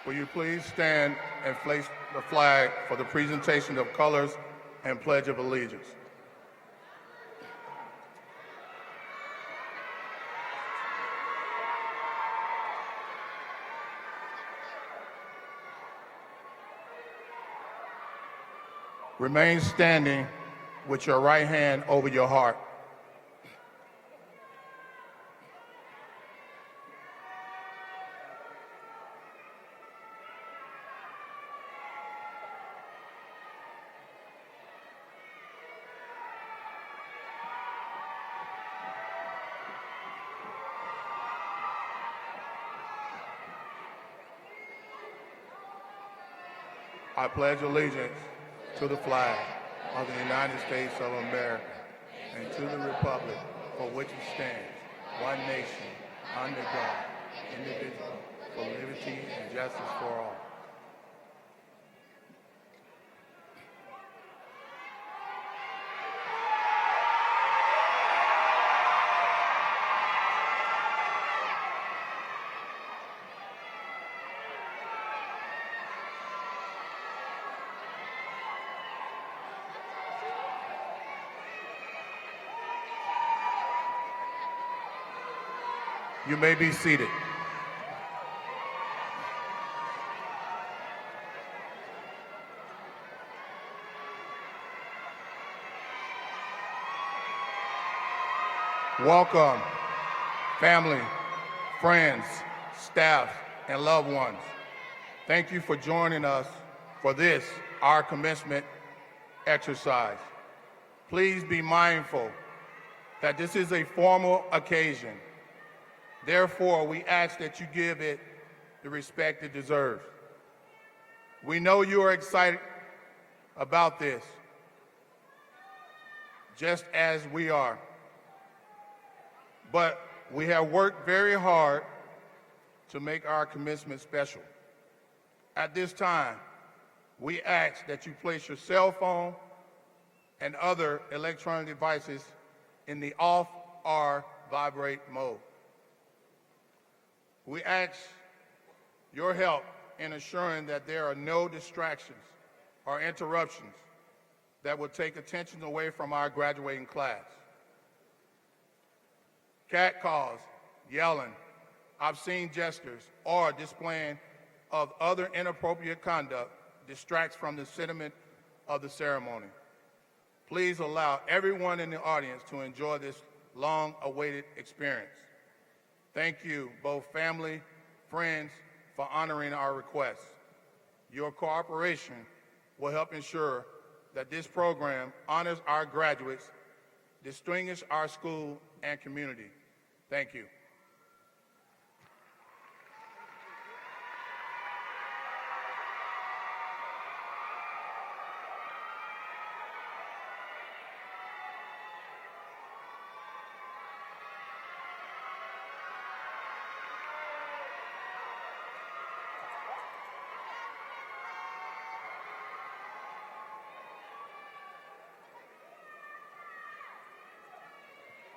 Will you please stand and place the flag for the presentation of colors and Pledge of Allegiance? Remain standing with your right hand over your heart. I pledge allegiance to the flag of the United States of America and to the republic for which it stands, one nation, under God, indivisible, for liberty and justice for all. You may be seated. Welcome, family, friends, staff, and loved ones. Thank you for joining us for this, our commencement exercise. Please be mindful that this is a formal occasion. Therefore, we ask that you give it the respect it deserves. We know you are excited about this, just as we are. But we have worked very hard to make our commencement special. At this time, we ask that you place your cell phone and other electronic devices in the off or vibrate mode. We ask your help in ensuring that there are no distractions or interruptions that will take attention away from our graduating class. Catcalls, yelling, obscene gestures, or displaying of other inappropriate conduct distracts from the sentiment of the ceremony. Please allow everyone in the audience to enjoy this long-awaited experience. Thank you, both family, friends, for honoring our requests. Your cooperation will help ensure that this program honors our graduates, distinguishes our school and community. Thank you.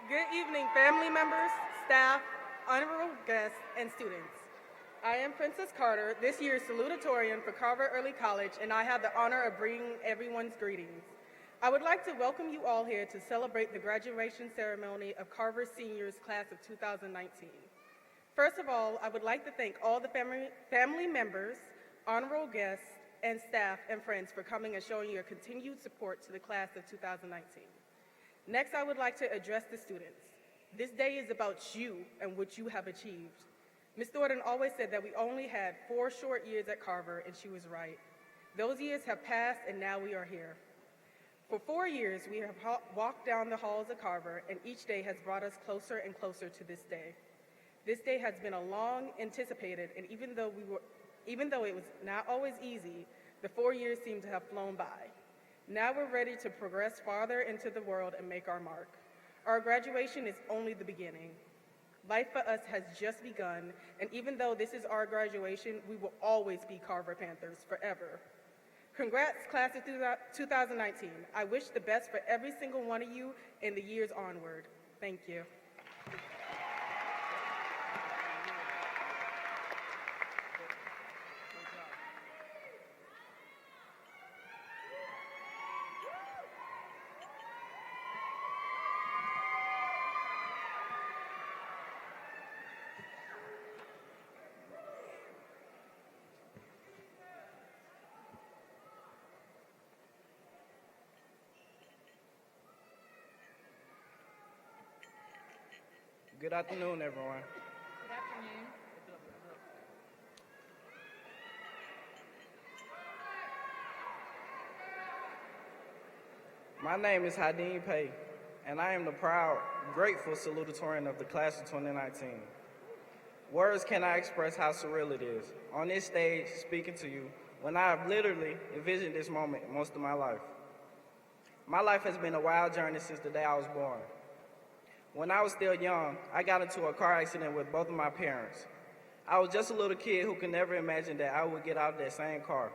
Good evening, family members, staff, honorable guests, and students. I am Princess Carter, this year's salutatorian for Carver Early College, and I have the honor of bringing everyone's greetings. I would like to welcome you all here to celebrate the graduation ceremony of Carver Seniors Class of 2019. First of all, I would like to thank all the family members, honorable guests, and staff and friends for coming and showing your continued support to the class of 2019. Next, I would like to address the students. This day is about you and what you have achieved. Ms. Thornton always said that we only had 4 short years at Carver, and she was right. Those years have passed, and now we are here. For 4 years, we have walked down the halls of Carver, and each day has brought us closer and closer to this day. This day has been a long anticipated, and even though it was not always easy, the 4 years seem to have flown by. Now we're ready to progress farther into the world and make our mark. Our graduation is only the beginning. Life for us has just begun, and even though this is our graduation, we will always be Carver Panthers forever. Congrats, class of 2019. I wish the best for every single one of you in the years onward. Thank you. Good afternoon, everyone. Good afternoon. My name is Hadeen Pay, and I am the proud, grateful salutatorian of the class of 2019. Words cannot express how surreal it is, on this stage speaking to you, when I have literally envisioned this moment most of my life. My life has been a wild journey since the day I was born. When I was still young, I got into a car accident with both of my parents. I was just a little kid who could never imagine that I would get out of that same car,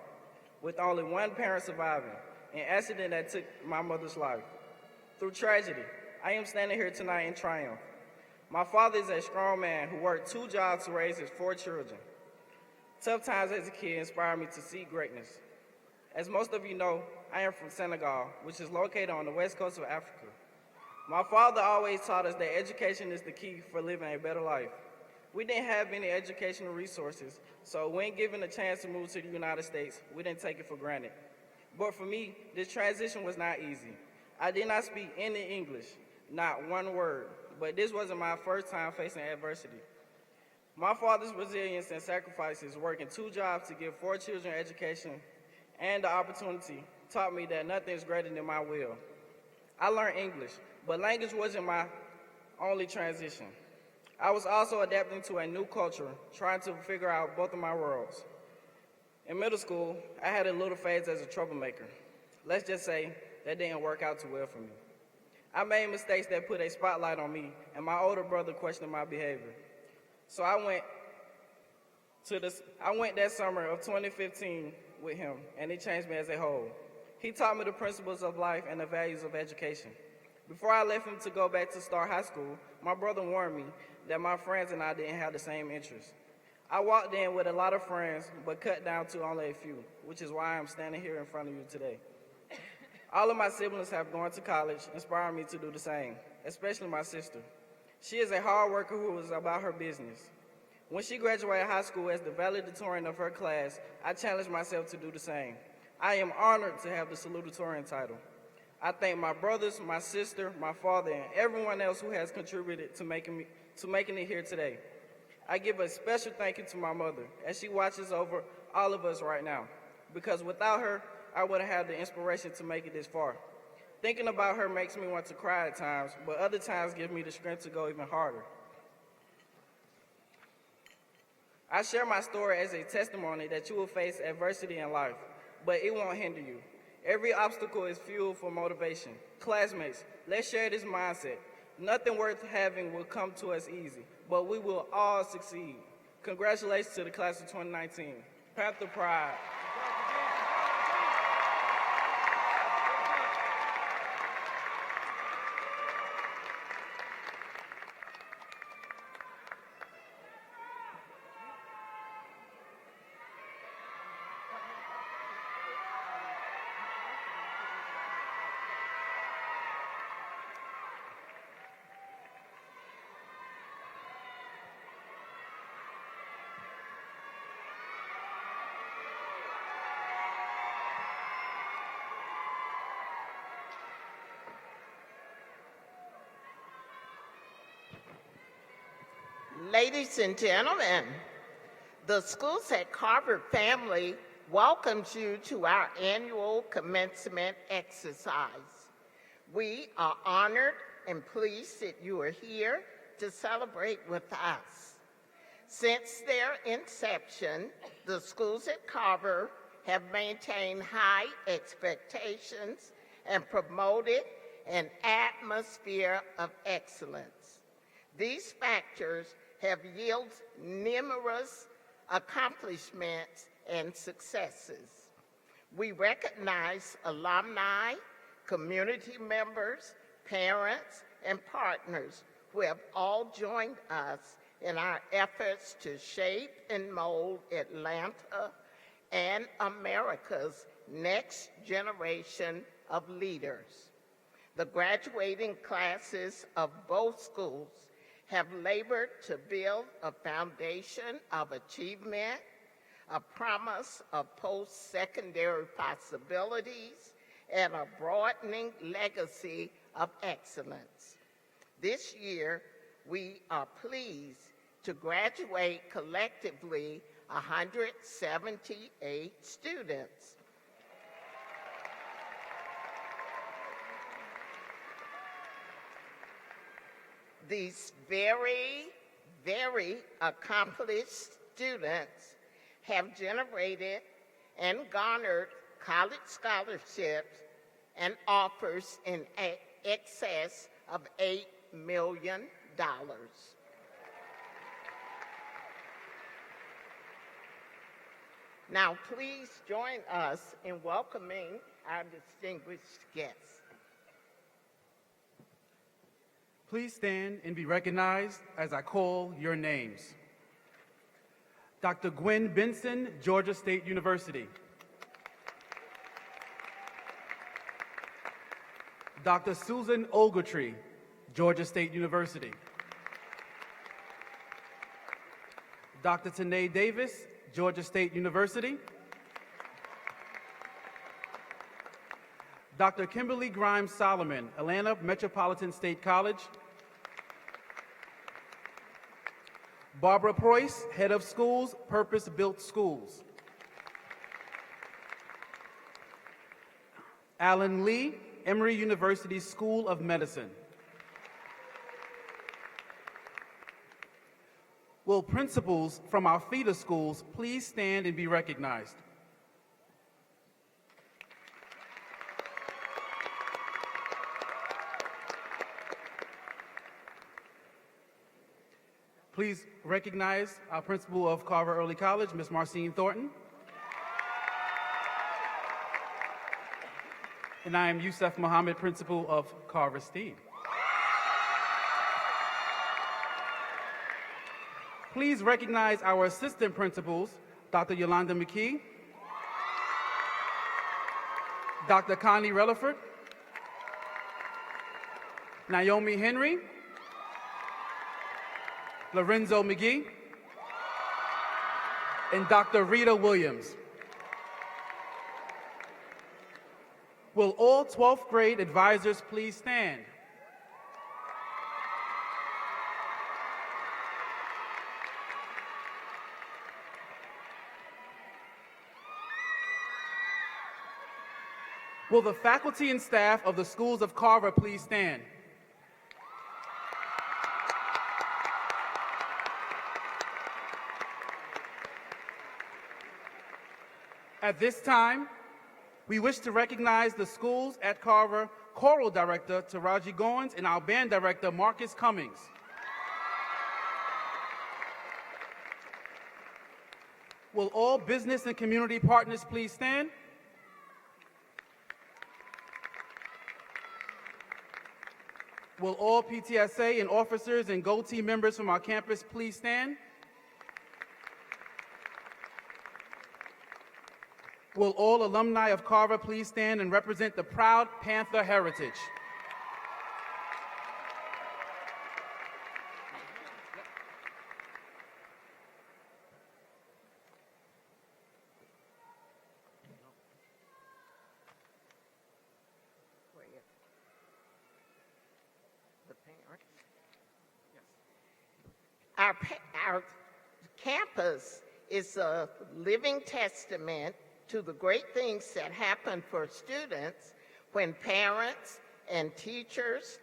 with only one parent surviving, an accident that took my mother's life. Through tragedy, I am standing here tonight in triumph. My father is a strong man who worked 2 jobs to raise his 4 children. Tough times as a kid inspired me to seek greatness. As most of you know, I am from Senegal, which is located on the west coast of Africa. My father always taught us that education is the key for living a better life. We didn't have any educational resources, so when given a chance to move to the United States, we didn't take it for granted. But for me, this transition was not easy. I did not speak any English, not one word, but this wasn't my first time facing adversity. My father's resilience and sacrifices, working 2 jobs to give 4 children education and the opportunity, taught me that nothing is greater than my will. I learned English, but language wasn't my only transition. I was also adapting to a new culture, trying to figure out both of my worlds. In middle school, I had a little phase as a troublemaker. Let's just say that didn't work out too well for me. I made mistakes that put a spotlight on me, and my older brother questioned my behavior. So I went that summer of 2015 with him, and it changed me as a whole. He taught me the principles of life and the values of education. Before I left him to go back to start high school, my brother warned me that my friends and I didn't have the same interests. I walked in with a lot of friends, but cut down to only a few, which is why I'm standing here in front of you today. All of my siblings have gone to college, inspiring me to do the same, especially my sister. She is a hard worker who is about her business. When she graduated high school as the valedictorian of her class, I challenged myself to do the same. I am honored to have the salutatorian title. I thank my brothers, my sister, my father, and everyone else who has contributed to making it here today. I give a special thank you to my mother, as she watches over all of us right now, because without her, I wouldn't have the inspiration to make it this far. Thinking about her makes me want to cry at times, but other times gives me the strength to go even harder. I share my story as a testimony that you will face adversity in life, but it won't hinder you. Every obstacle is fuel for motivation. Classmates, let's share this mindset. Nothing worth having will come to us easy, but we will all succeed. Congratulations to the class of 2019. Panther Pride. Ladies and gentlemen, the Schools at Carver family welcomes you to our annual commencement exercise. We are honored and pleased that you are here to celebrate with us. Since their inception, the Schools at Carver have maintained high expectations and promoted an atmosphere of excellence. These factors have yielded numerous accomplishments and successes. We recognize alumni, community members, parents, and partners who have all joined us in our efforts to shape and mold Atlanta and America's next generation of leaders. The graduating classes of both schools have labored to build a foundation of achievement, a promise of post-secondary possibilities, and a broadening legacy of excellence. This year, we are pleased to graduate collectively 178 students. These very accomplished students have generated and garnered college scholarships and offers in excess of $8 million. Now, please join us in welcoming our distinguished guests. Please stand and be recognized as I call your names. Dr. Gwen Benson, Georgia State University. Dr. Susan Ogletree, Georgia State University. Dr. Tanae Davis, Georgia State University. Dr. Kimberly Grimes Solomon, Atlanta Metropolitan State College. Barbara Preuss, Head of Schools, Purpose Built Schools. Alan Lee, Emory University School of Medicine. Will principals from our feeder schools please stand and be recognized? Please recognize our principal of Carver Early College, Ms. Marcine Thornton. And I am Yusuf Muhammad, principal of Carver Steed. Please recognize our assistant principals, Dr. Yolanda McKee, Dr. Connie Relaford, Naomi Henry, Lorenzo McGee, and Dr. Rita Williams. Will all 12th grade advisors please stand? Will the faculty and staff of the schools of Carver please stand? At this time, we wish to recognize the schools at Carver Choral Director Taraji Goins and our Band Director Marcus Cummings. Will all business and community partners please stand? Will all PTSA and officers and GO team members from our campus please stand? Will all alumni of Carver please stand and represent the proud Panther heritage? Our campus is a living testament to the great things that happen for students when parents and teachers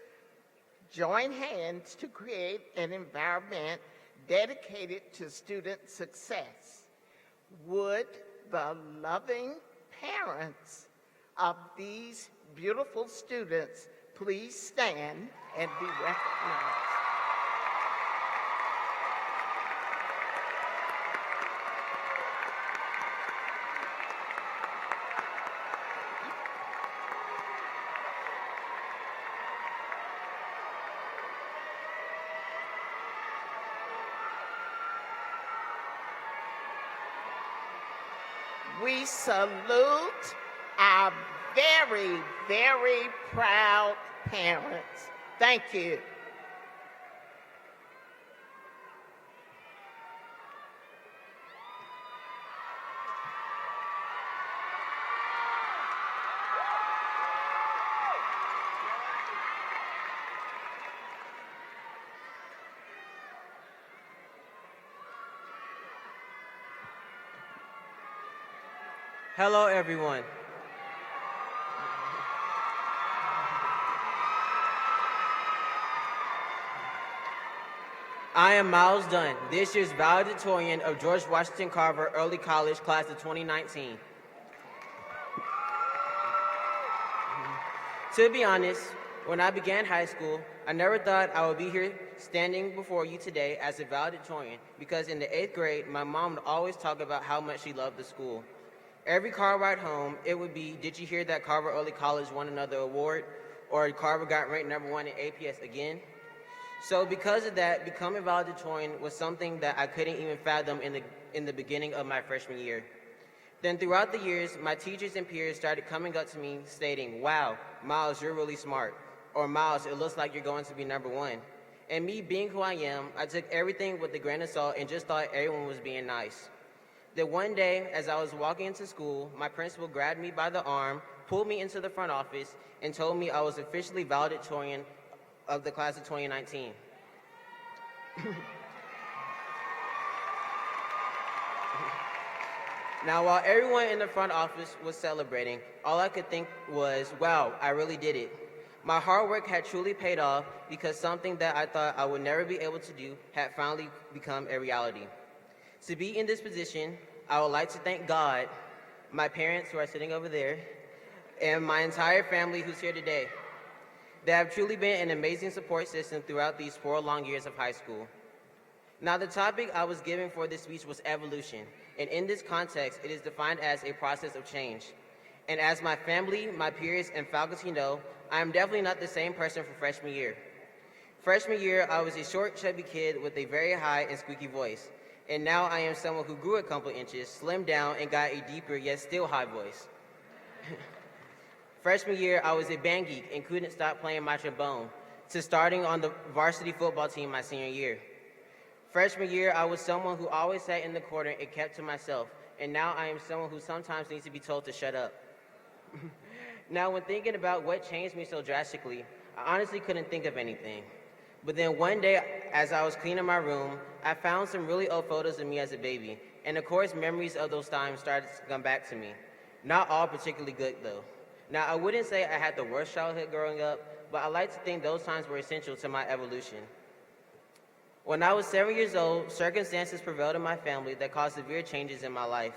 join hands to create an environment dedicated to student success. Would the loving parents of these beautiful students please stand and be recognized? We salute our very, very proud parents. Thank you. Hello, everyone. I am Miles Dunn, this year's valedictorian of George Washington Carver Early College Class of 2019. To be honest, when I began high school, I never thought I would be here standing before you today as a valedictorian because in the 8th grade, my mom would always talk about how much she loved the school. Every car ride home, it would be, did you hear that Carver Early College won another award? Or Carver got ranked #1 in APS again? So because of that, becoming valedictorian was something that I couldn't even fathom in the beginning of my freshman year. Then throughout the years, my teachers and peers started coming up to me stating, wow, Miles, you're really smart. Or Miles, it looks like you're going to be #1. And me being who I am, I took everything with a grain of salt and just thought everyone was being nice. Then one day, as I was walking into school, my principal grabbed me by the arm, pulled me into the front office, and told me I was officially valedictorian of the class of 2019. Now, while everyone in the front office was celebrating, all I could think was, wow, I really did it. My hard work had truly paid off because something that I thought I would never be able to do had finally become a reality. To be in this position, I would like to thank God, my parents who are sitting over there, and my entire family who's here today. They have truly been an amazing support system throughout these 4 long years of high school. Now, the topic I was given for this speech was evolution, and in this context, it is defined as a process of change. And as my family, my peers, and faculty know, I am definitely not the same person from freshman year. Freshman year, I was a short, chubby kid with a very high and squeaky voice, and now I am someone who grew a couple inches, slimmed down, and got a deeper yet still high voice. Freshman year, I was a band geek and couldn't stop playing my trombone, to starting on the varsity football team my senior year. Freshman year, I was someone who always sat in the corner and kept to myself, and now I am someone who sometimes needs to be told to shut up. Now, when thinking about what changed me so drastically, I honestly couldn't think of anything. But then one day, as I was cleaning my room, I found some really old photos of me as a baby, and of course, memories of those times started to come back to me. Not all particularly good, though. Now, I wouldn't say I had the worst childhood growing up, but I like to think those times were essential to my evolution. When I was 7 years old, circumstances prevailed in my family that caused severe changes in my life.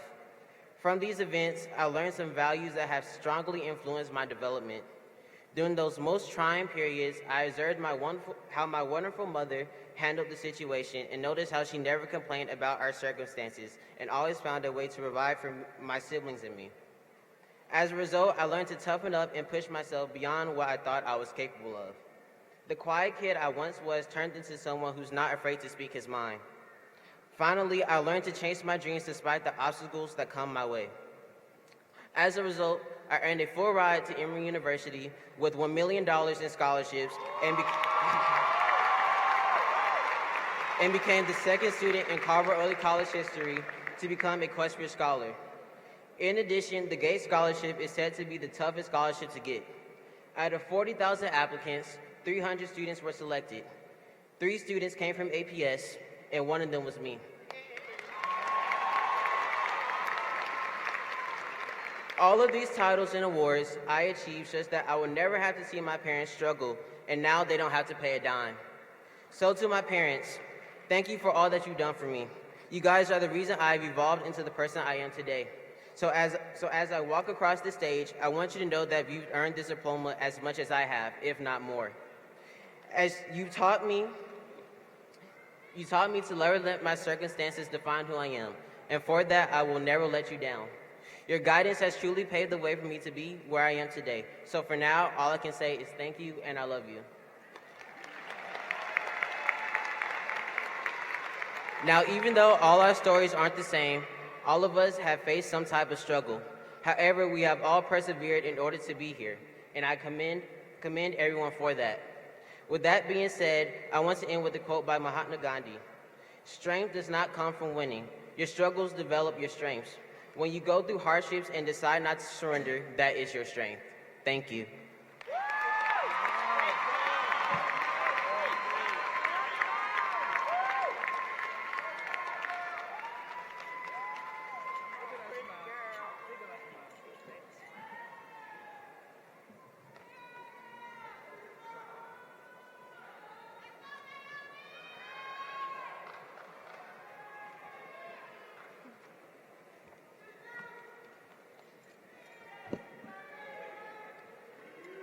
From these events, I learned some values that have strongly influenced my development. During those most trying periods, I observed how my wonderful mother handled the situation and noticed how she never complained about our circumstances and always found a way to provide for my siblings and me. As a result, I learned to toughen up and push myself beyond what I thought I was capable of. The quiet kid I once was turned into someone who's not afraid to speak his mind. Finally, I learned to chase my dreams despite the obstacles that come my way. As a result, I earned a full ride to Emory University with $1 million in scholarships and became the second student in Carver Early College history to become a Questbridge Scholar. In addition, the Gates Scholarship is said to be the toughest scholarship to get. Out of 40,000 applicants, 300 students were selected. 3 students came from APS, and one of them was me. All of these titles and awards I achieved such that I would never have to see my parents struggle, and now they don't have to pay a dime. So to my parents, thank you for all that you've done for me. You guys are the reason I've evolved into the person I am today. So as I walk across the stage, I want you to know that you've earned this diploma as much as I have, if not more. As you taught me to never let my circumstances define who I am, and for that, I will never let you down. Your guidance has truly paved the way for me to be where I am today. So for now, all I can say is thank you and I love you. Now, even though all our stories aren't the same, all of us have faced some type of struggle. However, we have all persevered in order to be here, and I commend everyone for that. With that being said, I want to end with a quote by Mahatma Gandhi. Strength does not come from winning. Your struggles develop your strengths. When you go through hardships and decide not to surrender, that is your strength. Thank you.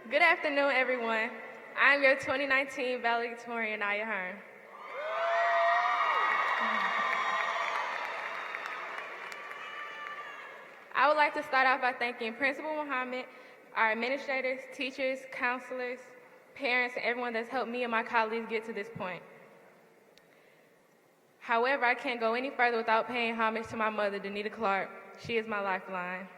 Good afternoon, everyone. I'm your 2019 valedictorian, Naya Hearn. I would like to start off by thanking Principal Muhammad, our administrators, teachers, counselors, parents, and everyone that's helped me and my colleagues get to this point. However, I can't go any further without paying homage to my mother, Danita Clark. She is my lifeline.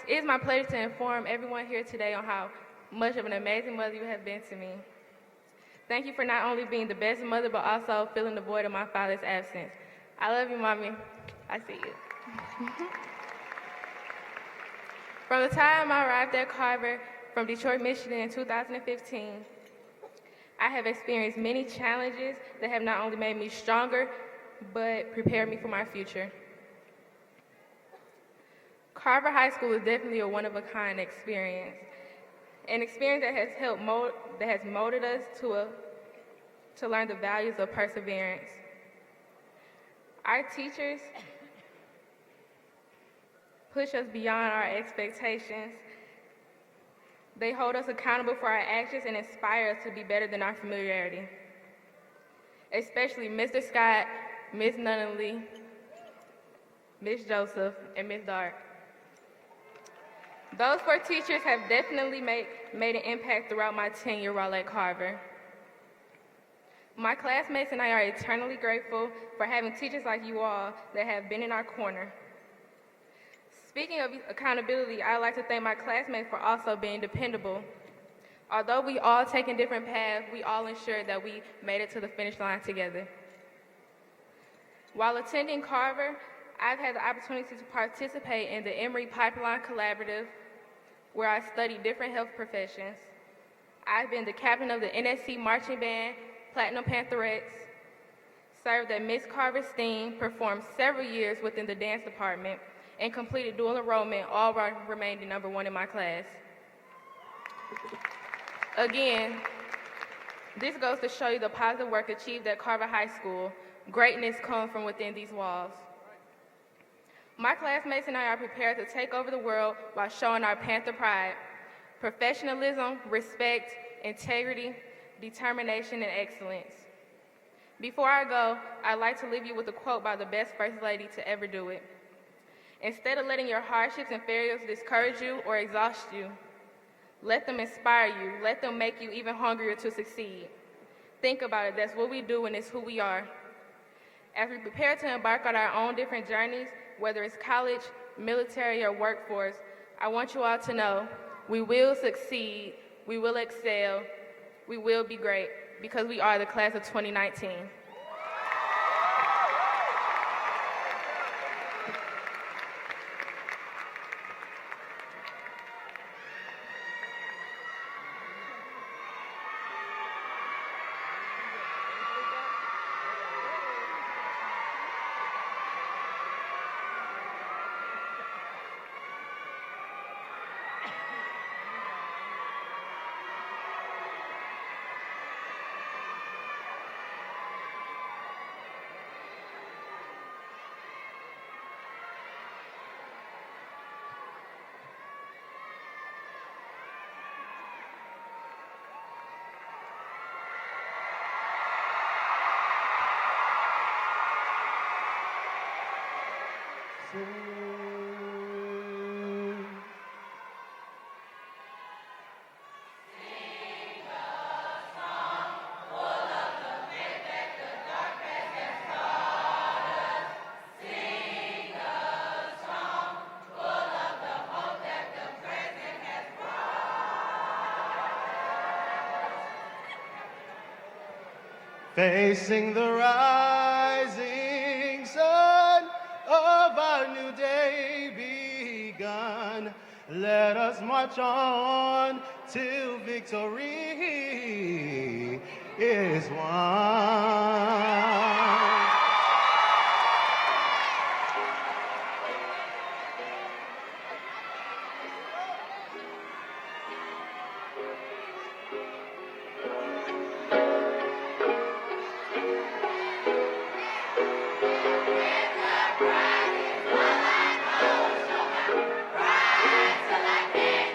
It is my pleasure to inform everyone here today on how much of an amazing mother you have been to me. Thank you for not only being the best mother, but also filling the void of my father's absence. I love you, Mommy. I see you. From the time I arrived at Carver from Detroit, Michigan in 2015, I have experienced many challenges that have not only made me stronger, but prepared me for my future. Carver High School is definitely a one-of-a-kind experience, an experience that has molded us to learn the values of perseverance. Our teachers push us beyond our expectations. They hold us accountable for our actions and inspire us to be better than our familiarity. Especially Mr. Scott, Ms. Nunnally, Ms. Joseph, and Ms. Dark. Those four teachers have definitely made an impact throughout my tenure while at Carver. My classmates and I are eternally grateful for having teachers like you all that have been in our corner. Speaking of accountability, I'd like to thank my classmates for also being dependable. Although we all taken different paths, we all ensured that we made it to the finish line together. While attending Carver, I've had the opportunity to participate in the Emory Pipeline Collaborative, where I studied different health professions. I've been the captain of the NSC Marching Band, Platinum Pantherettes, served at Miss Carver's team, performed several years within the dance department, and completed dual enrollment, all while remaining number one in my class. Again, this goes to show you the positive work achieved at Carver High School. Greatness comes from within these walls. My classmates and I are prepared to take over the world while showing our Panther pride, professionalism, respect, integrity, determination, and excellence. Before I go, I'd like to leave you with a quote by the best First Lady to ever do it. Instead of letting your hardships and failures discourage you or exhaust you, let them inspire you. Let them make you even hungrier to succeed. Think about it. That's what we do, and it's who we are. As we prepare to embark on our own different journeys, whether it's college, military, or workforce, I want you all to know we will succeed, we will excel, we will be great, because we are the class of 2019. Facing the rising sun of our new day begun, let us march on till victory is won. Till I can't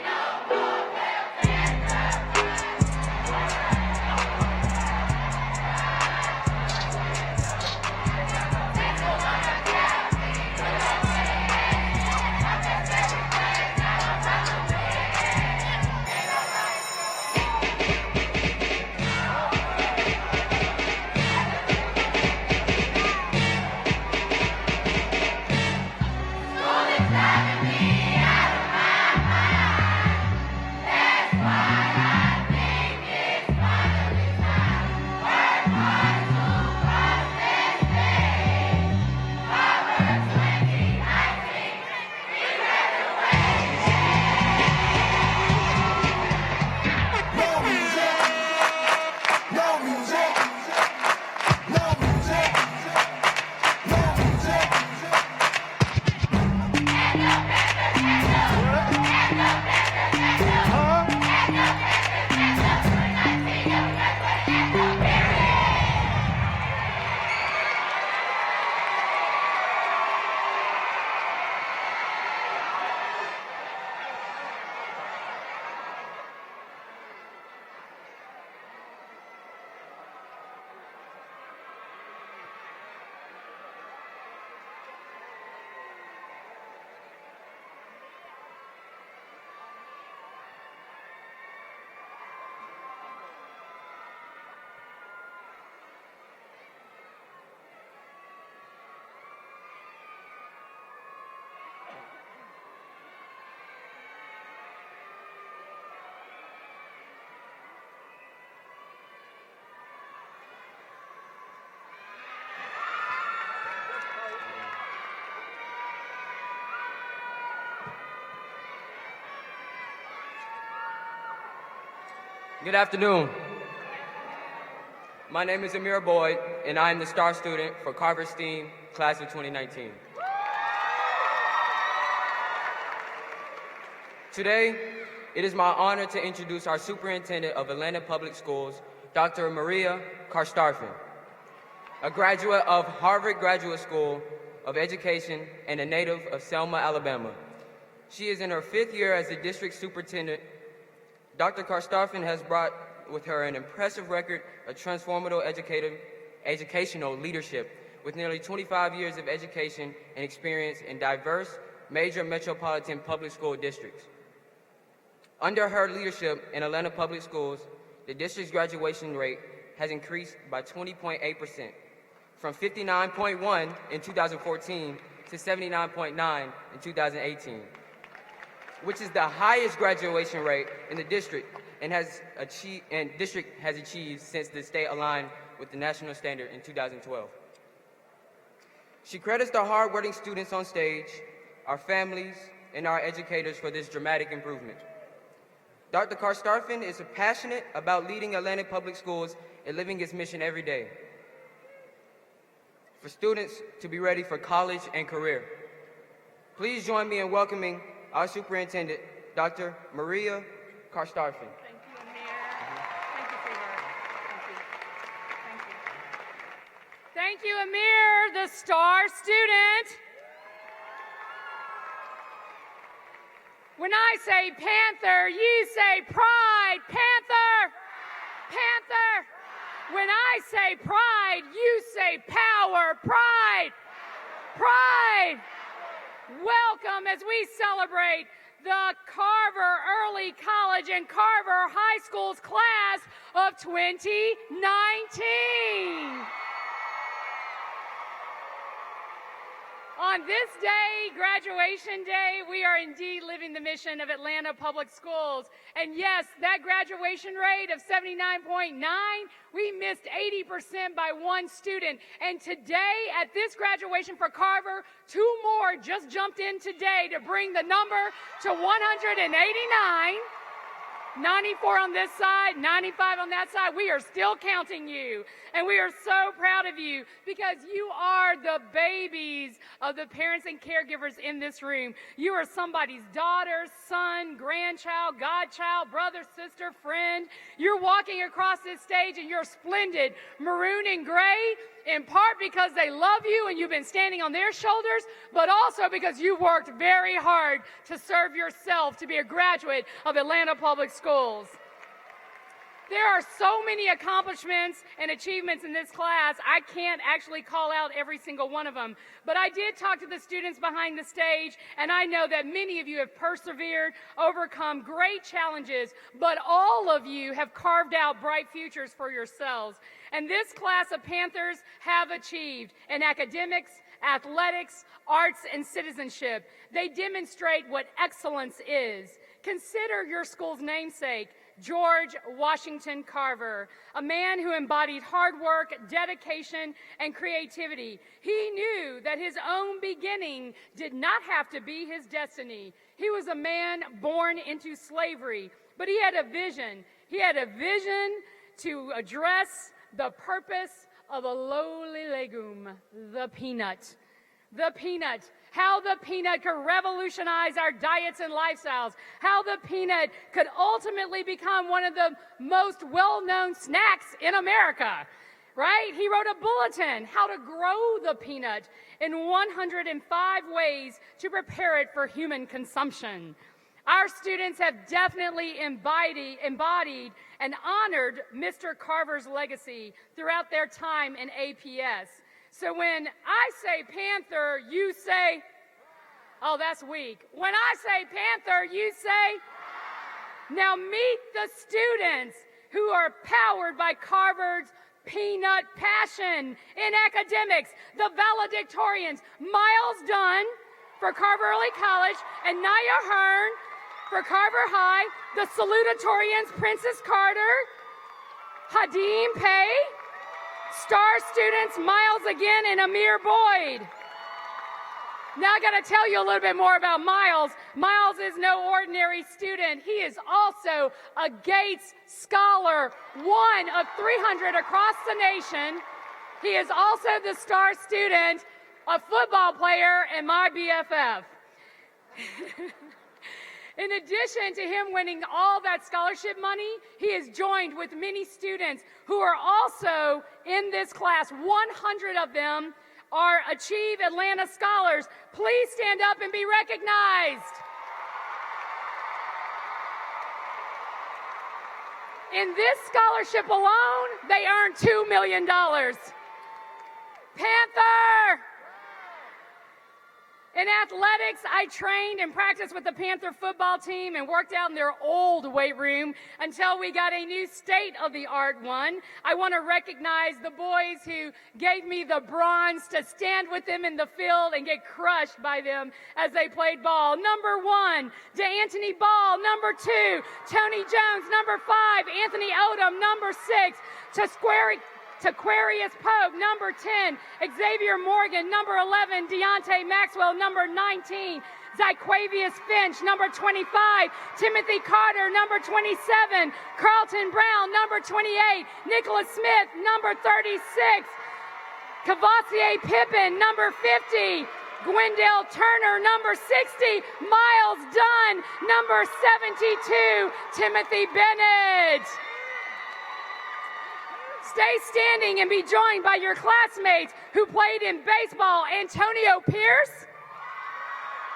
Good afternoon. My name is Amir Boyd, and I am the star student for Carver STEAM, class of 2019. Today, it is my honor to introduce our Superintendent of Atlanta Public Schools, Dr. Maria Karstarfin, a graduate of Harvard Graduate School of Education and a native of Selma, Alabama. She is in her 5th year as the district superintendent. Dr. Karstarfin has brought with her an impressive record of transformative educational leadership with nearly 25 years of education and experience in diverse major metropolitan public school districts. Under her leadership in Atlanta Public Schools, the district's graduation rate has increased by 20.8%, from 59.1 in 2014 to 79.9 in 2018, which is the highest graduation rate in the district and district has achieved since the state aligned with the national standard in 2012. She credits the hard-working students on stage, our families, and our educators for this dramatic improvement. Dr. Karstarfin is passionate about leading Atlanta Public Schools and living its mission every day for students to be ready for college and career. Please join me in welcoming our superintendent, Dr. Maria Karstarfin. Thank you, Amir. Thank you, sweetheart. Thank you. Thank you, Amir, the star student. When I say Panther, you say pride. Panther! Panther! When I say pride, you say power. Pride! Pride! Welcome as we celebrate the Carver Early College and Carver High School's class of 2019. On this day, graduation day, we are indeed living the mission of Atlanta Public Schools. And yes, that graduation rate of 79.9, we missed 80% by one student. And today, at this graduation for Carver, 2 more just jumped in today to bring the number to 189. 94 on this side, 95 on that side. We are still counting you. And we are so proud of you because you are the babies of the parents and caregivers in this room. You are somebody's daughter, son, grandchild, godchild, brother, sister, friend. You're walking across this stage and you're splendid, maroon and gray, in part because they love you and you've been standing on their shoulders, but also because you worked very hard to serve yourself to be a graduate of Atlanta Public Schools. There are so many accomplishments and achievements in this class, I can't actually call out every single one of them. But I did talk to the students behind the stage, and I know that many of you have persevered, overcome great challenges, but all of you have carved out bright futures for yourselves. And this class of Panthers have achieved in academics, athletics, arts, and citizenship. They demonstrate what excellence is. Consider your school's namesake, George Washington Carver, a man who embodied hard work, dedication, and creativity. He knew that his own beginning did not have to be his destiny. He was a man born into slavery, but he had a vision. He had a vision to address the purpose of a lowly legume, the peanut. The peanut. How the peanut could revolutionize our diets and lifestyles. How the peanut could ultimately become one of the most well-known snacks in America, right? He wrote a bulletin, how to grow the peanut in 105 ways to prepare it for human consumption. Our students have definitely embodied and honored Mr. Carver's legacy throughout their time in APS. So when I say Panther, you say, oh, that's weak. When I say Panther, you say, now meet the students who are powered by Carver's peanut passion in academics, the valedictorians, Miles Dunn for Carver Early College and Naya Hearn for Carver High, the salutatorians, Princess Carter, Hadim Pei, star students Miles again and Amir Boyd. Now I got to tell you a little bit more about Miles. Miles is no ordinary student. He is also a Gates Scholar, one of 300 across the nation. He is also the star student, a football player, and my BFF. In addition to him winning all that scholarship money, he is joined with many students who are also in this class. 100 of them are Achieve Atlanta Scholars. Please stand up and be recognized. In this scholarship alone, they earned $2 million. Panther! In athletics, I trained and practiced with the Panther football team and worked out in their old weight room until we got a new state-of-the-art one. I want to recognize the boys who gave me the bronze to stand with them in the field and get crushed by them as they played ball. Number 1, DeAnthony Ball. Number 2, Tony Jones. Number 5, Anthony Odom. Number 6, Taquarius Pope. Number 10, Xavier Morgan. Number 11, Deontay Maxwell. Number 19, Zyquavius Finch. Number 25, Timothy Carter. Number 27, Carlton Brown. Number 28, Nicholas Smith. Number 36, Cavassier Pippin. Number 50, Gwendale Turner. Number 60, Miles Dunn. Number 72, Timothy Bennett. Stay standing and be joined by your classmates who played in baseball. Antonio Pierce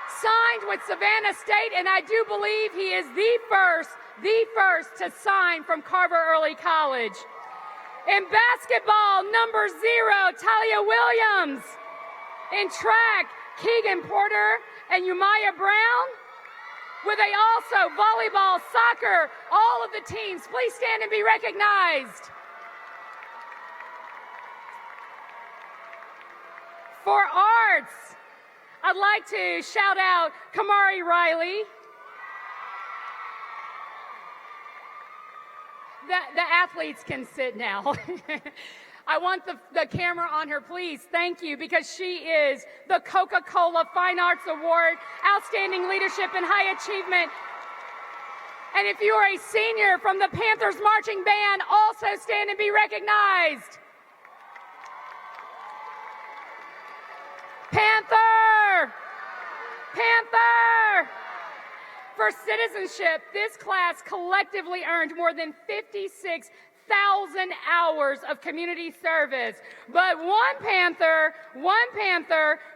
signed with Savannah State, and I do believe he is the first to sign from Carver Early College. In basketball, number 0, Talia Williams. In track, Keegan Porter and Umaya Brown. With also volleyball, soccer, all of the teams, please stand and be recognized. For arts, I'd like to shout out Kamari Riley. The athletes can sit now. I want the camera on her, please. Thank you, because she is the Coca-Cola Fine Arts Award, Outstanding Leadership and High Achievement. And if you are a senior from the Panthers Marching Band, also stand and be recognized. Panther! Panther! For citizenship, this class collectively earned more than 56,000 hours of community service. But one Panther,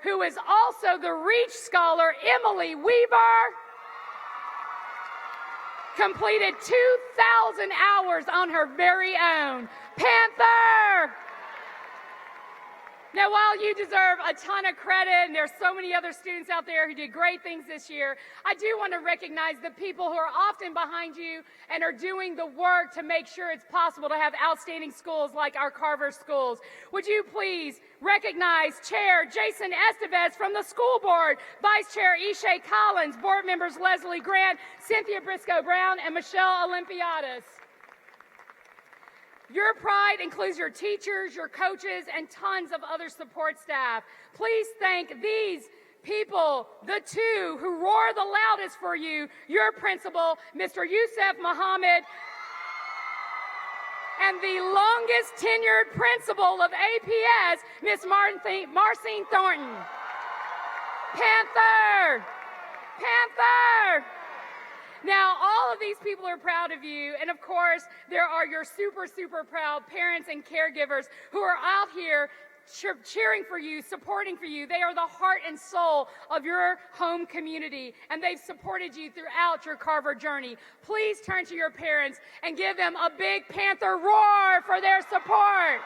who is also the Reach Scholar, Emily Weaver, completed 2,000 hours on her very own. Panther! Now, while you deserve a ton of credit, and there's so many other students out there who did great things this year, I do want to recognize the people who are often behind you and are doing the work to make sure it's possible to have outstanding schools like our Carver schools. Would you please recognize Chair Jason Estevez from the school board, Vice Chair Ishay Collins, board members Leslie Grant, Cynthia Briscoe Brown, and Michelle Olympiadis. Your pride includes your teachers, your coaches, and tons of other support staff. Please thank these people, the two who roar the loudest for you, your principal, Mr. Youssef Muhammad, and the longest tenured principal of APS, Miss Marcine Thornton. Panther! Panther! Now, all of these people are proud of you, and of course, there are your super, super proud parents and caregivers who are out here cheering for you, supporting for you. They are the heart and soul of your home community, and they've supported you throughout your Carver journey. Please turn to your parents and give them a big Panther roar for their support.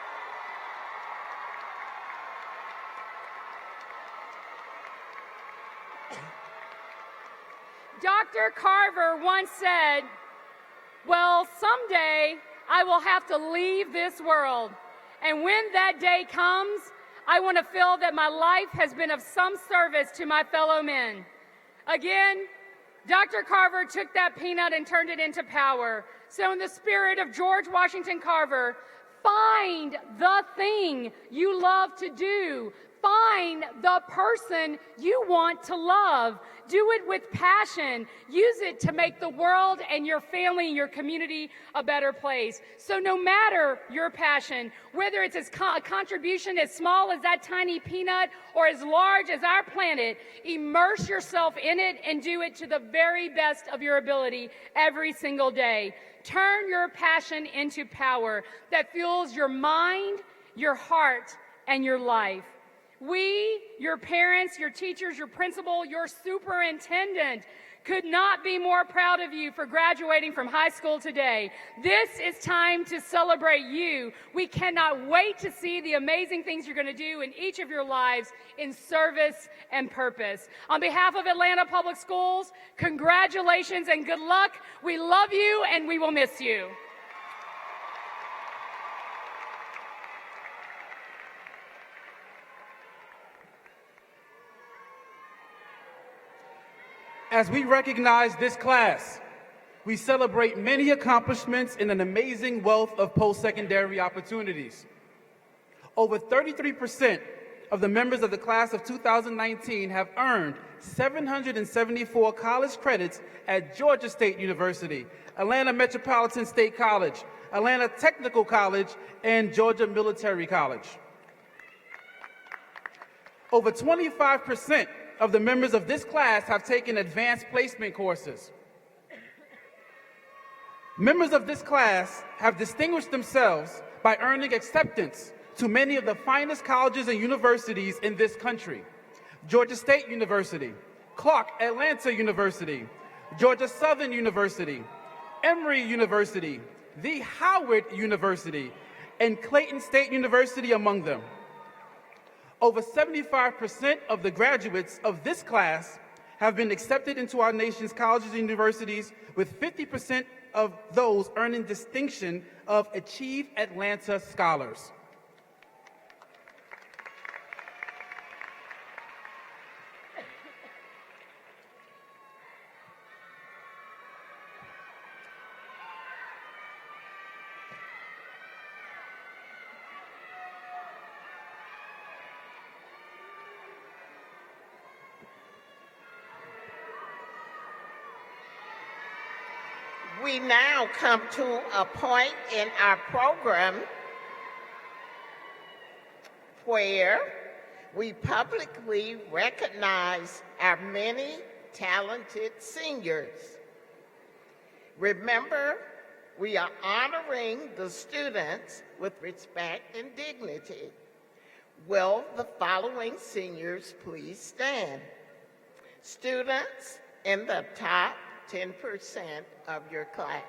Dr. Carver once said, "Well, someday I will have to leave this world. And when that day comes, I want to feel that my life has been of some service to my fellow men." Again, Dr. Carver took that peanut and turned it into power. So in the spirit of George Washington Carver, find the thing you love to do. Find the person you want to love. Do it with passion. Use it to make the world and your family and your community a better place. So no matter your passion, whether it's a contribution as small as that tiny peanut or as large as our planet, immerse yourself in it and do it to the very best of your ability every single day. Turn your passion into power that fuels your mind, your heart, and your life. We, your parents, your teachers, your principal, your superintendent, could not be more proud of you for graduating from high school today. This is time to celebrate you. We cannot wait to see the amazing things you're going to do in each of your lives in service and purpose. On behalf of Atlanta Public Schools, congratulations and good luck. We love you and we will miss you. As we recognize this class, we celebrate many accomplishments and an amazing wealth of post-secondary opportunities. Over 33% of the members of the class of 2019 have earned 774 college credits at Georgia State University, Atlanta Metropolitan State College, Atlanta Technical College, and Georgia Military College. Over 25% of the members of this class have taken advanced placement courses. Members of this class have distinguished themselves by earning acceptance to many of the finest colleges and universities in this country: Georgia State University, Clark Atlanta University, Georgia Southern University, Emory University, the Howard University, and Clayton State University among them. Over 75% of the graduates of this class have been accepted into our nation's colleges and universities, with 50% of those earning distinction of Achieve Atlanta Scholars. We now come to a point in our program where we publicly recognize our many talented seniors. Remember, we are honoring the students with respect and dignity. Will the following seniors please stand? Students in the top 10% of your class.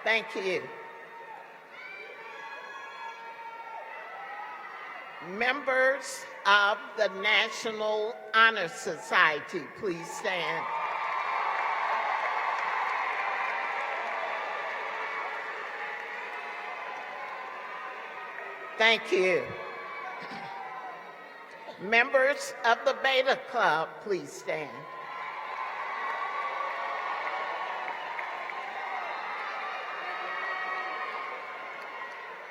Thank you. Members of the National Honor Society, please stand. Thank you. Members of the Beta Club, please stand.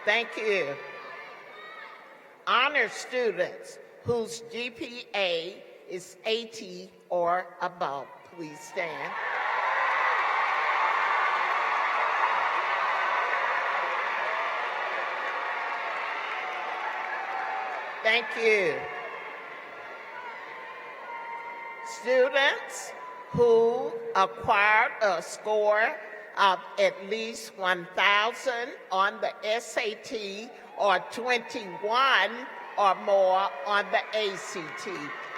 Thank you. Honor students whose GPA is 80 or above, please stand. Thank you. Students who acquired a score of at least 1,000 on the SAT or 21 or more on the ACT,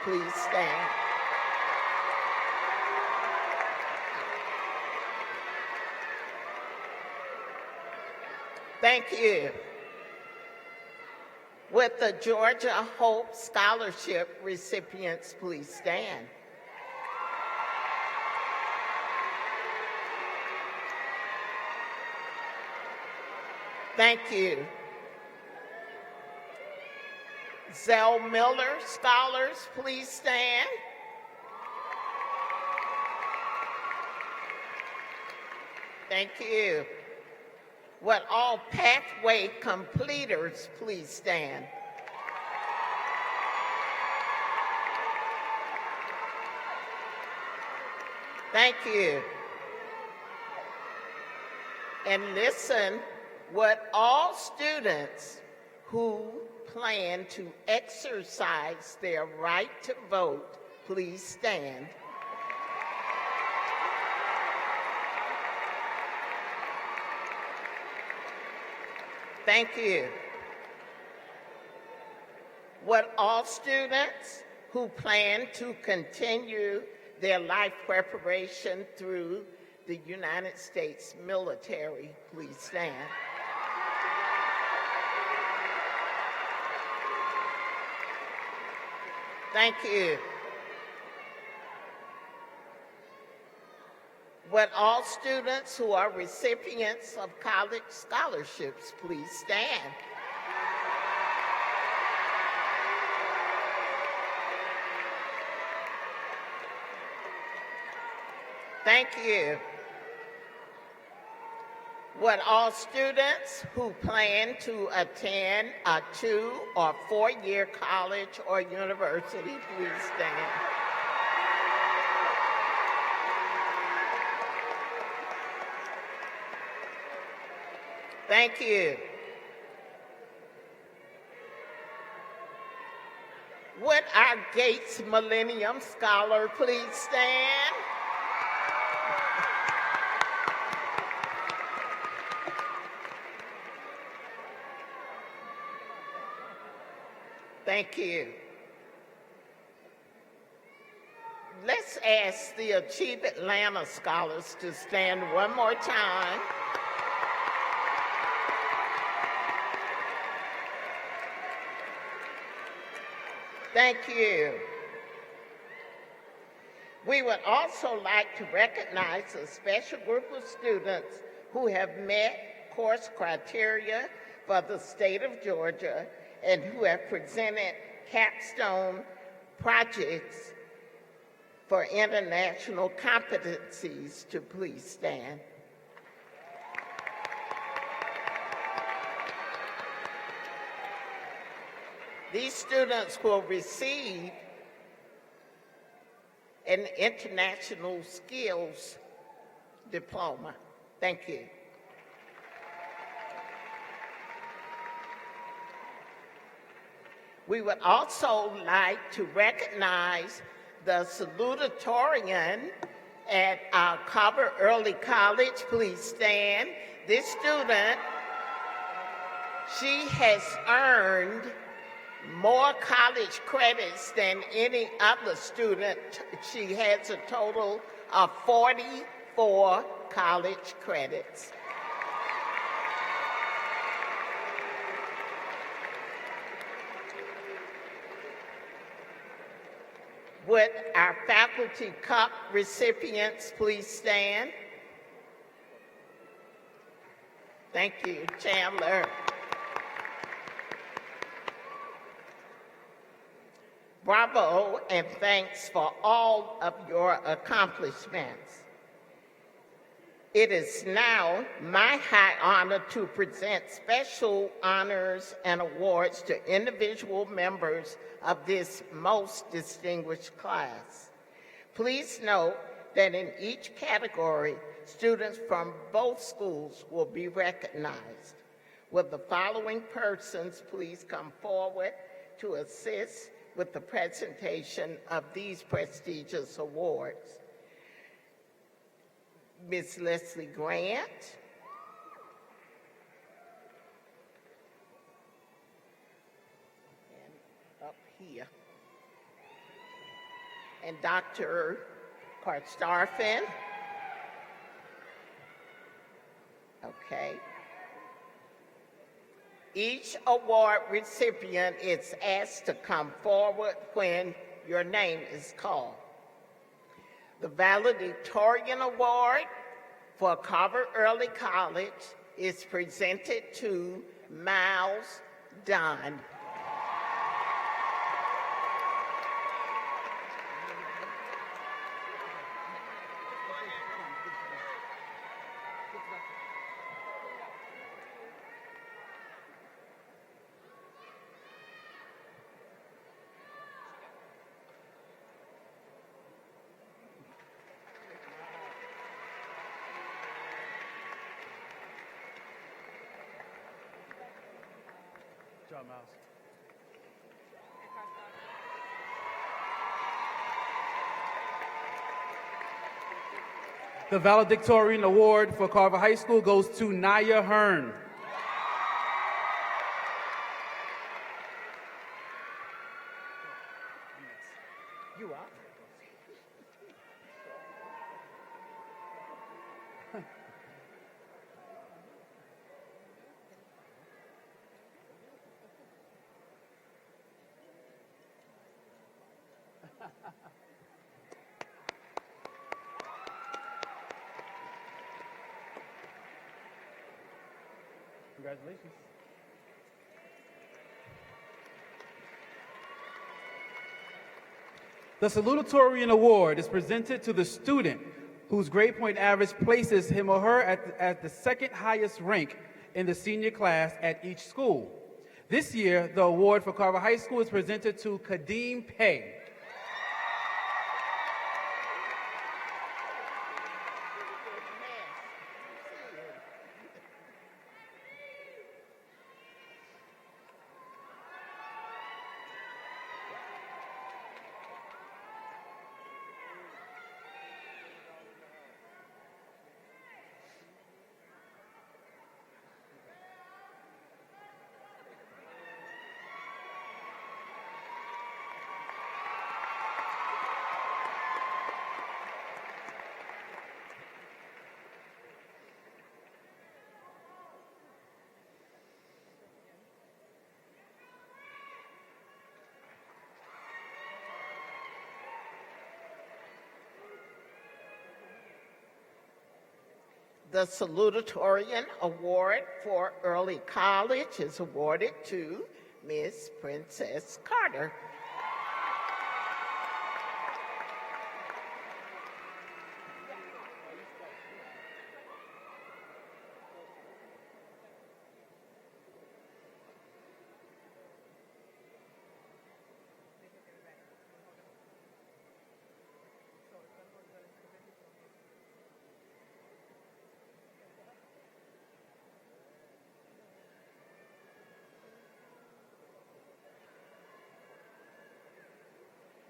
please stand. Thank you. With the Georgia Hope Scholarship recipients, please stand. Thank you. Zell Miller Scholars, please stand. Thank you. Would all pathway completers please stand? Thank you. And listen, would all students who plan to exercise their right to vote please stand? Thank you. Would all students who plan to continue their life preparation through the United States military please stand? Thank you. Would all students who are recipients of college scholarships please stand? Thank you. Would all students who plan to attend a 2- or 4-year college or university please stand? Thank you. Would our Gates Millennium Scholar please stand? Thank you. Let's ask the Achieve Atlanta Scholars to stand one more time. Thank you. We would also like to recognize a special group of students who have met course criteria for the state of Georgia and who have presented capstone projects for international competencies to please stand. These students will receive an international skills diploma. Thank you. We would also like to recognize the salutatorian at Carver Early College. Please stand. This student, she has earned more college credits than any other student. She has a total of 44 college credits. Would our faculty cup recipients please stand? Thank you, Chandler. Bravo and thanks for all of your accomplishments. It is now my high honor to present special honors and awards to individual members of this most distinguished class. Please note that in each category, students from both schools will be recognized. Will the following persons please come forward to assist with the presentation of these prestigious awards? Ms. Leslie Grant, and up here, and Dr. Karstafen. Okay. Each award recipient is asked to come forward when your name is called. The valedictorian award for Carver Early College is presented to Miles Dunn. job, Miles. The valedictorian award for Carver High School goes to Naya Hearn. You are? Congratulations. The salutatorian award is presented to the student whose grade point average places him or her at the second highest rank in the senior class at each school. This year, the award for Carver High School is presented to Kadeem Pay. The salutatorian award for early college is awarded to Miss Princess Carter.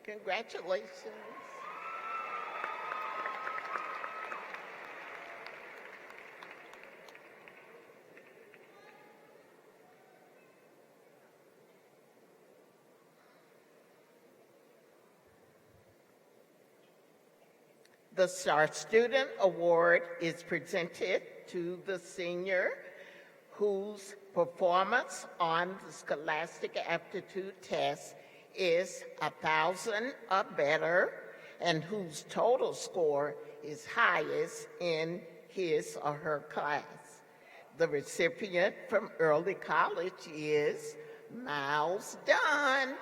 Congratulations. The Star Student Award is presented to the senior whose performance on the Scholastic Aptitude Test is 1,000 or better and whose total score is highest in his or her class. The recipient from early college is Miles Dunn.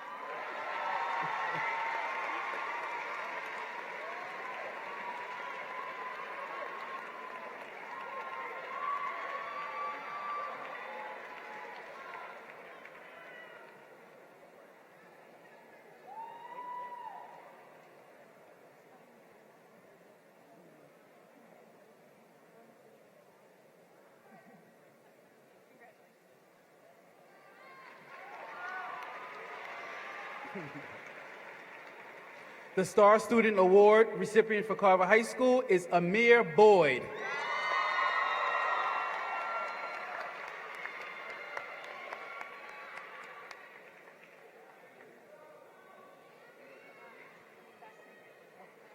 The Star Student Award recipient for Carver High School is Amir Boyd.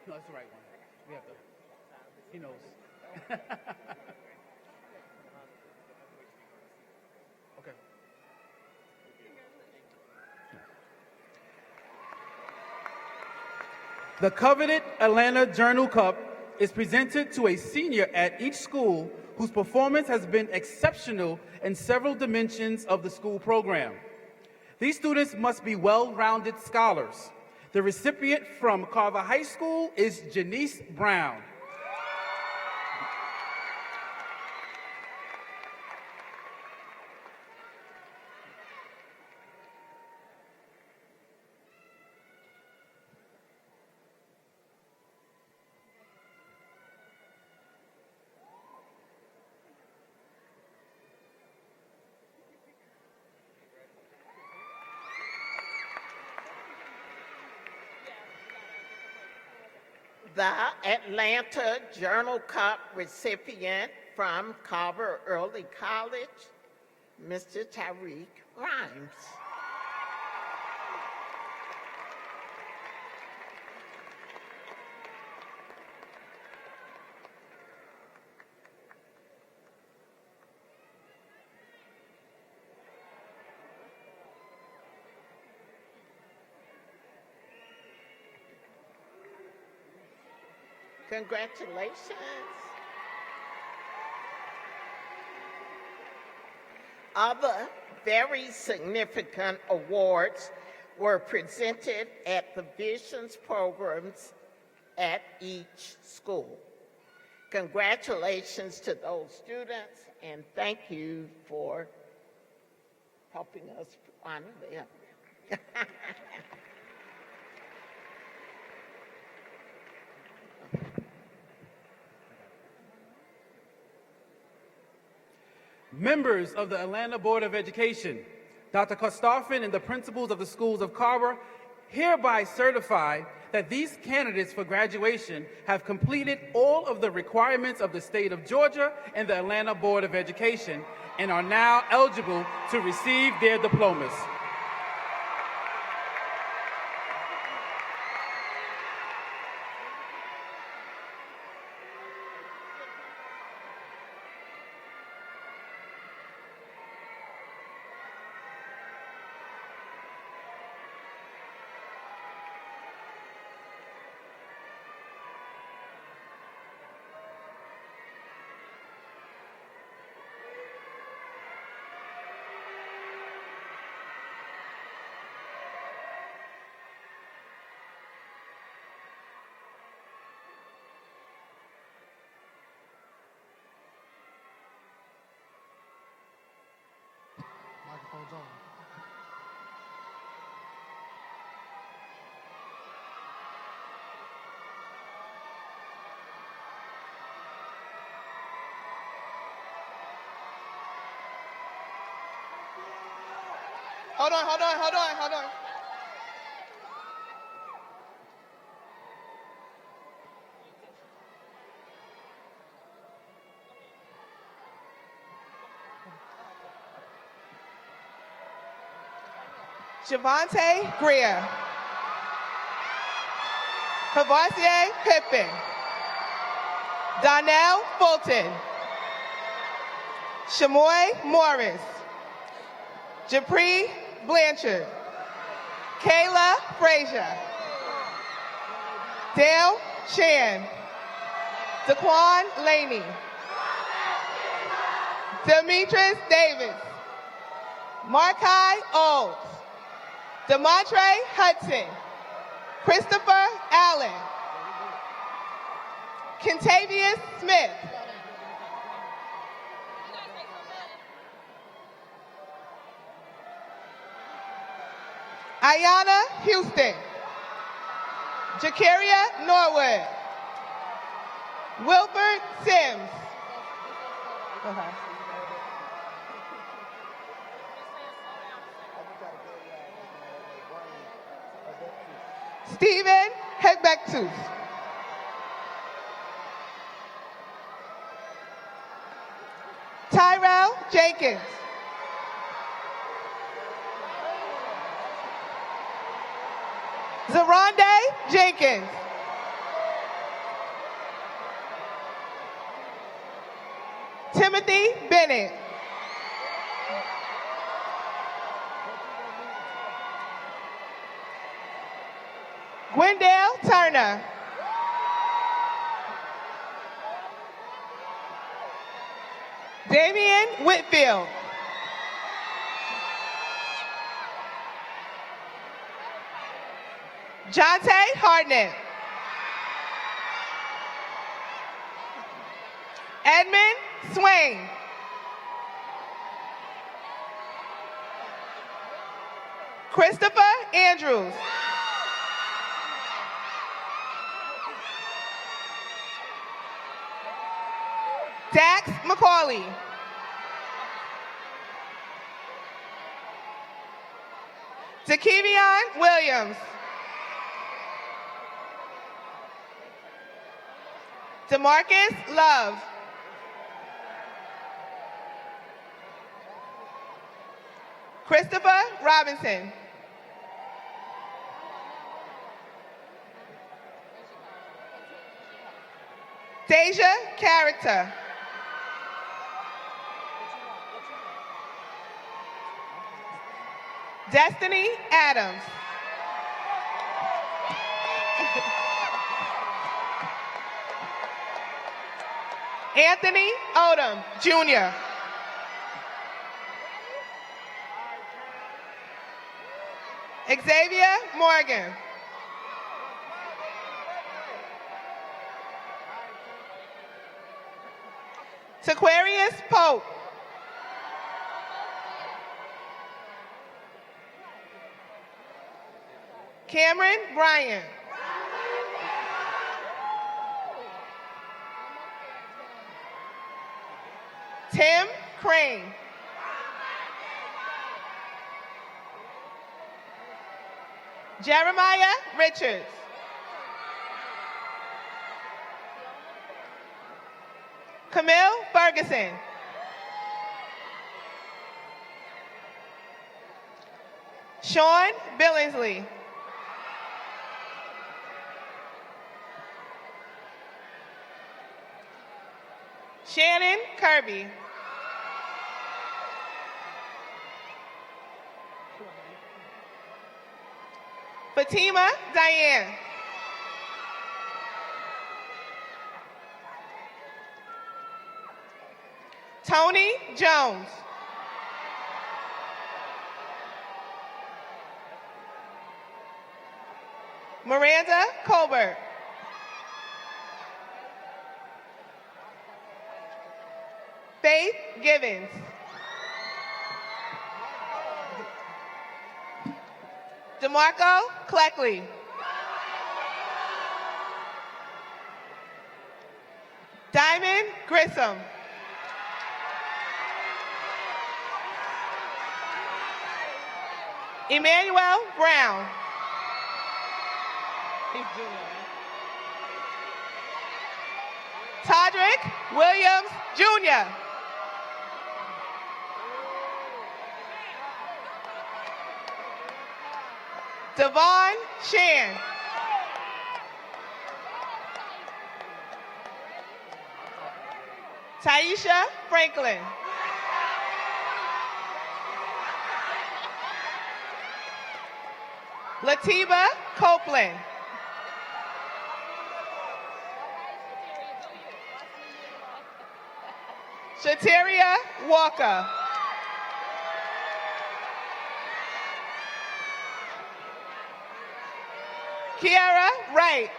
No, that's the right one. We have to. He knows. Okay. The coveted Atlanta Journal Cup is presented to a senior at each school whose performance has been exceptional in several dimensions of the school program. These students must be well-rounded scholars. The recipient from Carver High School is Janice Brown. the Atlanta Journal Cup recipient from Carver Early College, Mr. Tyreek Grimes. Congratulations. Other very significant awards were presented at the Visions programs at each school. Congratulations to those students, and thank you for helping us honor them. Members of the Atlanta Board of Education, Dr. Kostarfin and the principals of the schools of Carver hereby certify that these candidates for graduation have completed all of the requirements of the state of Georgia and the Atlanta Board of Education and are now eligible to receive their diplomas. Microphone's on. Hold on. Javante Greer. Cavassier Pippin. Donnell Fulton. Shamoy Morris. Japri Blanchard. Kayla Frazier. Dale Chan. Daquan Laney. Demetrius Davis. Markai Olds. Demontre Hudson. Christopher Allen. Kentavious Smith. Ayana Houston. Jakaria Norwood. Wilbert Sims. Stephen Hegbectus. Tyrell Jenkins. Zaronde Jenkins. Timothy Bennett. Gwendale Turner. Damian Whitfield. Jonte Hartnett. Edmund Swain. Christopher Andrews. Dax McCauley. Dakevion Williams. DeMarcus Love. Christopher Robinson. Deja Character. Destiny Adams. Anthony Odom, Jr. Xavier Morgan. Taquarius Pope. Cameron Bryant. Tim Crane. Jeremiah Richards. Camille Ferguson. Sean Billingsley. Shannon Kirby. Fatima Diane. Tony Jones. Miranda Colbert. Faith Givens. DeMarco Cleckley. Diamond Grissom. Emmanuel Brown. Todrick Williams, Jr. Devon Shan. Taisha Franklin. Latiba Copeland. Shateria Walker. Kiara Wright.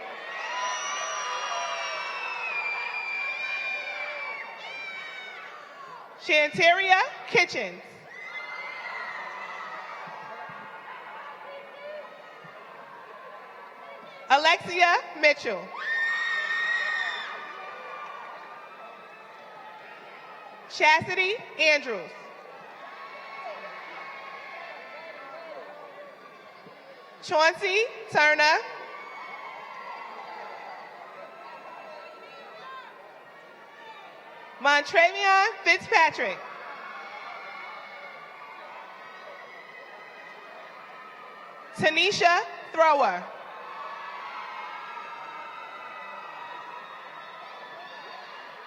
Shanteria Kitchens. Alexia Mitchell. Chastity Andrews. Chauncey Turner. Montrevion Fitzpatrick. Tanisha Thrower.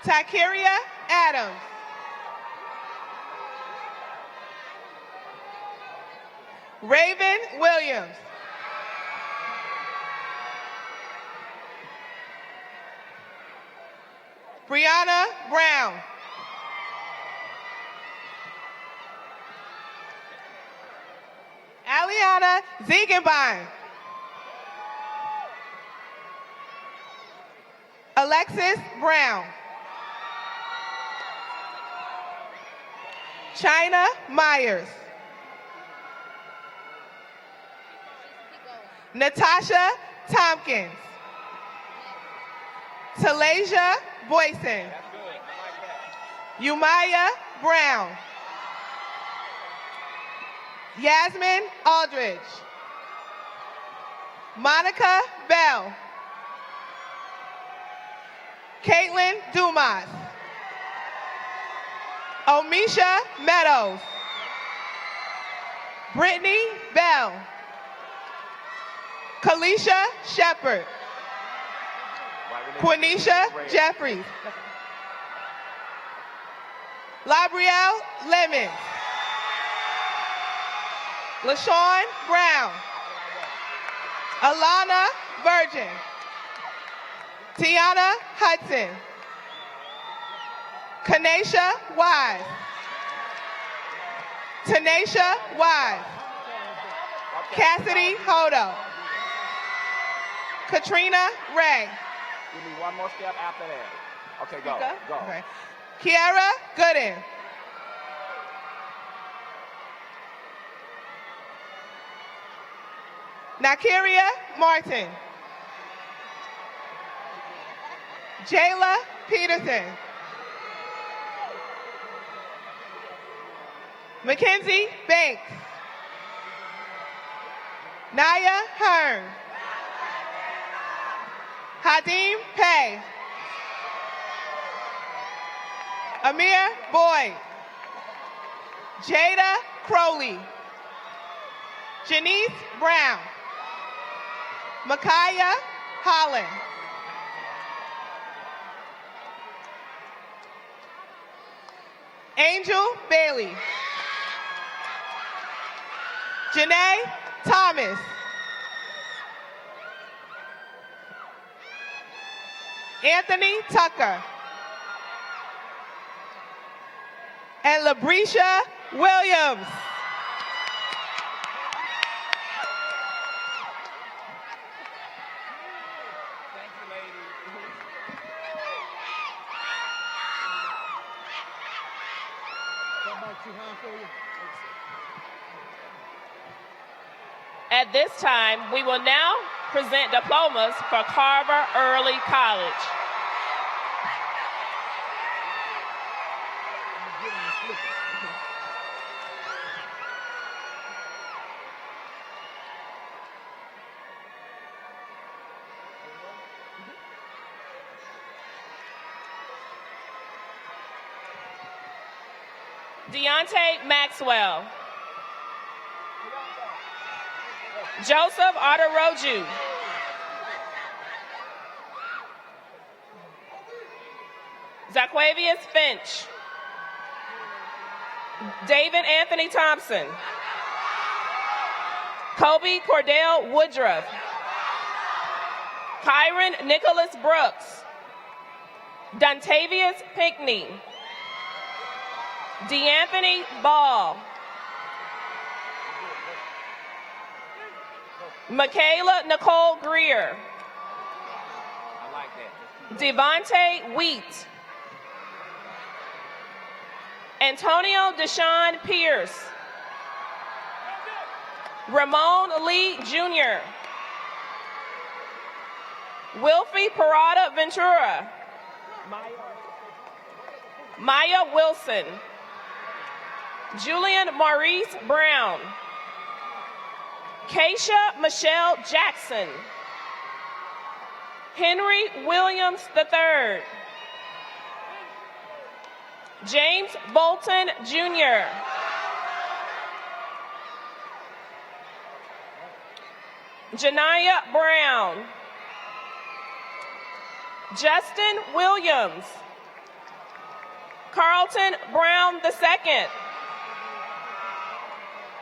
Takeria Adams. Raven Williams. Brianna Brown. Aliana Ziegenbein. Alexis Brown. China Myers. Natasha Tompkins. Talasia Boyson. Umaya Brown. Yasmin Aldridge. Monica Bell. Caitlin Dumas. Omisha Meadows. Brittany Bell. Kalisha Shepard. Quenisha Jeffries. Labrielle Lemons. LaShawn Brown. Alana Virgin. Tiana Hudson. Kanesha Wise. Tanisha Wise. Cassidy Hodo. Katrina Ray. Give me one more step after that. Okay, go. Go. Okay. Kiara Gooden. Nakiria Martin. Jayla Peterson. Mackenzie Banks. Naya Hearn. Hadim Pay. Amir Boyd. Jada Crowley. Janice Brown. Micaiah Holland. Angel Bailey. Janae Thomas. Anthony Tucker. And Labrisha Williams. At this time, we will now present diplomas for Carver Early College. Deontay Maxwell. Joseph Arteroju. Zaquavius Finch. David Anthony Thompson. Kobe Cordell Woodruff. Kyron Nicholas Brooks. Dontavius Pinckney. DeAnthony Ball. Michaela Nicole Greer. I like that. Devontae Wheat. Antonio Deshaun Pierce. Ramon Lee Jr. Wilfie Parada Ventura. Maya Wilson. Julian Maurice Brown. Keisha Michelle Jackson. Henry Williams III. James Bolton Jr. Janiyah Brown. Justin Williams. Carlton Brown II.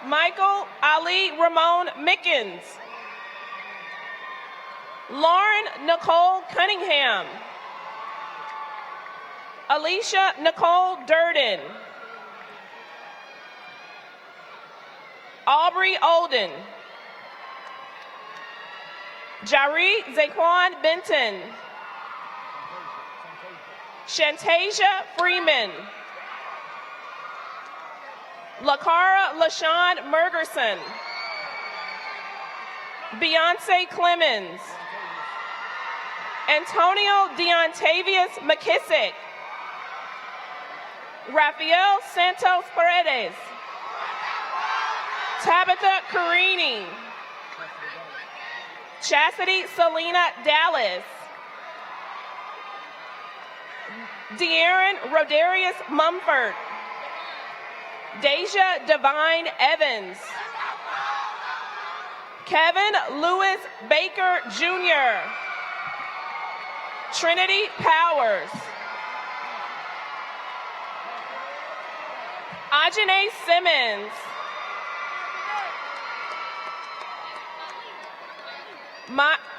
Michael Ali Ramon Mickens. Lauren Nicole Cunningham. Alicia Nicole Durden. Aubrey Olden. Jari Zaquan Benton. Shantasia Freeman. Lakara LaShawn Mergerson. Beyonce Clemens. Antonio Deontavius McKissick. Rafael Santos Paredes. Tabitha Carini. Chastity Selena Dallas. De'Aaron Rodarius Mumford. Deja Divine Evans. Kevin Lewis Baker Jr. Trinity Powers. Ajane Simmons.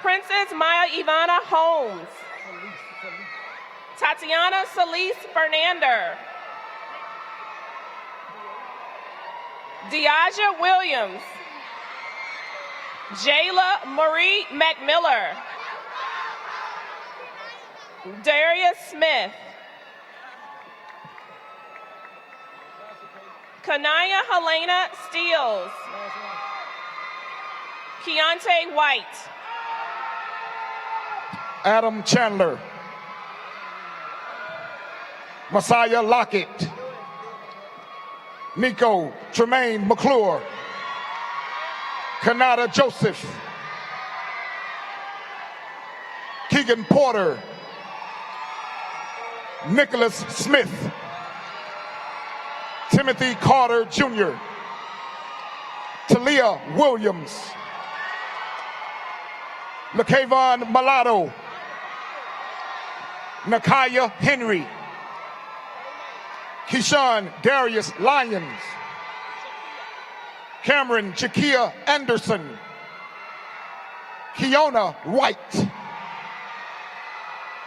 Princess Maya Ivana Holmes. Tatiana Celise Fernander. Deaja Williams. Jayla Marie McMiller. Darius Smith. Kanaya Helena Steele. Keontae White. Adam Chandler. Messiah Lockett. Nico Tremaine McClure. Kanata Joseph. Keegan Porter. Nicholas Smith. Timothy Carter Jr. Talia Williams. LaKayvon Mulatto. Nakaya Henry. Keyshawn Darius Lyons. Cameron Jakia Anderson. Kiona White.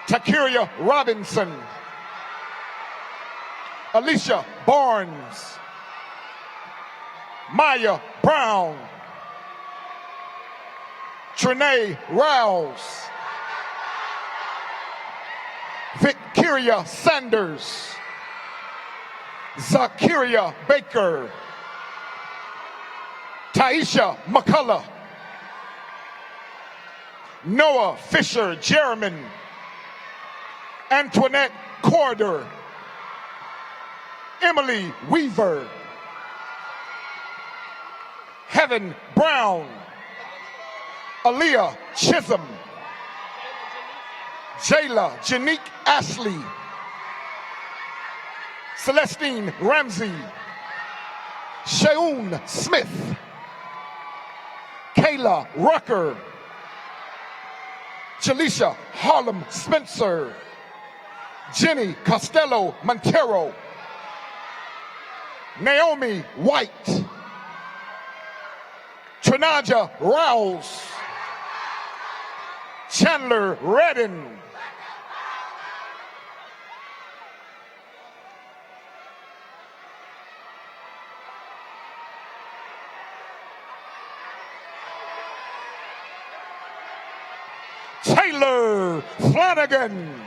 Takiria Robinson. Alicia Barnes. Maya Brown. Trinae Rouse. Victoria Sanders. Zakiria Baker. Taisha McCullough. Noah Fisher Jerriman. Antoinette Corder. Emily Weaver. Heaven Brown. Aaliyah Chisholm. Jayla Janique Ashley. Celestine Ramsey. Shaun Smith. Kayla Rucker. Jaleisha Harlem Spencer. Jenny Costello Montero. Naomi White. Trinaja Rouse. Chandler Redden. Taylor Flanagan.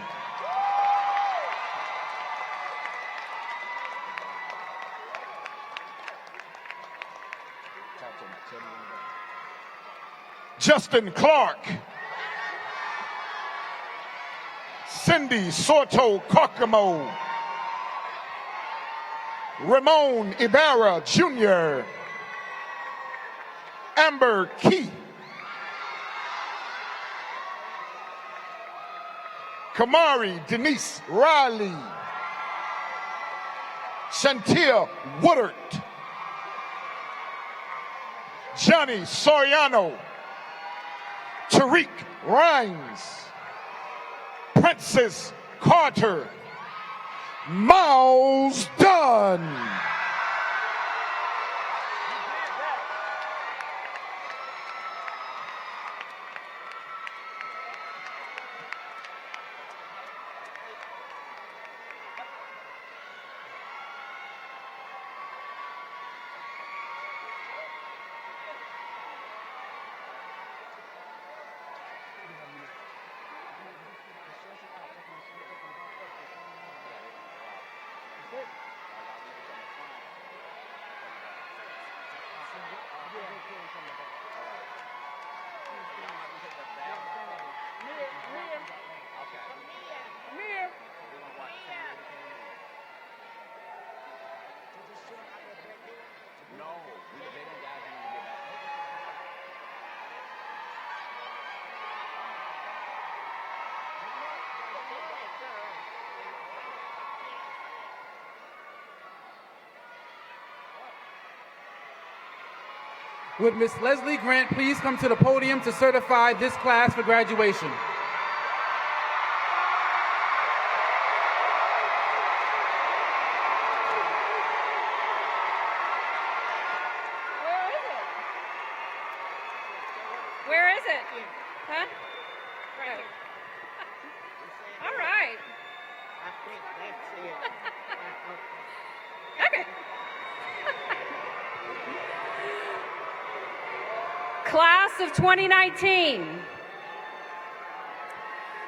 Justin Clark. Cindy Soto Carcamo. Ramon Ibarra Jr. Amber Key. Kamari Denise Riley. Shantia Woodard. Johnny Soriano. Tariq Rhines. Princess Carter. Miles Dunn. Would Miss Leslie Grant please come to the podium to certify this class for graduation? Where is it? Huh? Right. All right. I think that's it. Okay. Class of 2019.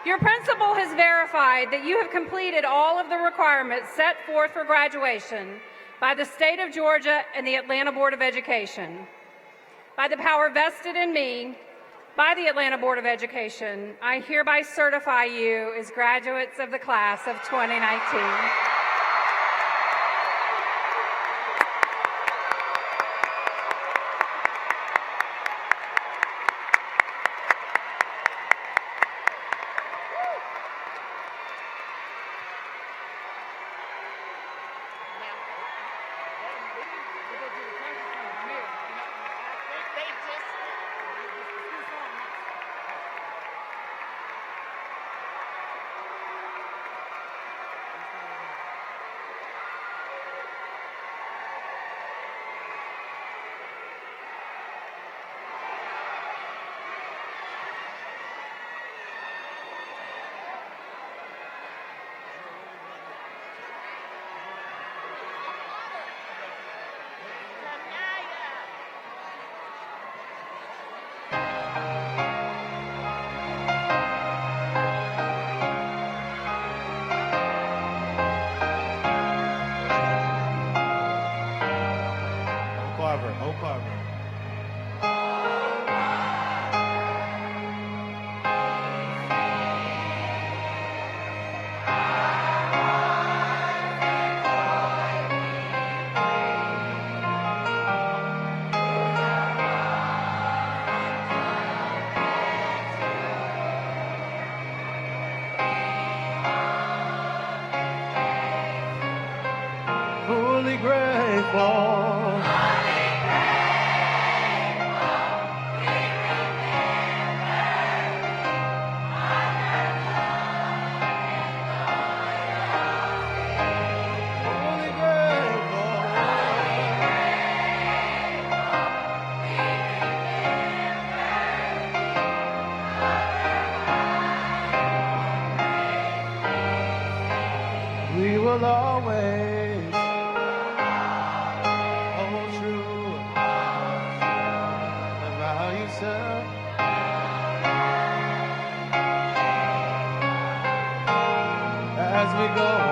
Your principal has verified that you have completed all of the requirements set forth for graduation by the state of Georgia and the Atlanta Board of Education. By the power vested in me by the Atlanta Board of Education, I hereby certify you as graduates of the class of 2019. Carver, oh Carver. Fully grateful. Fully grateful. We will always hold true the values of as we go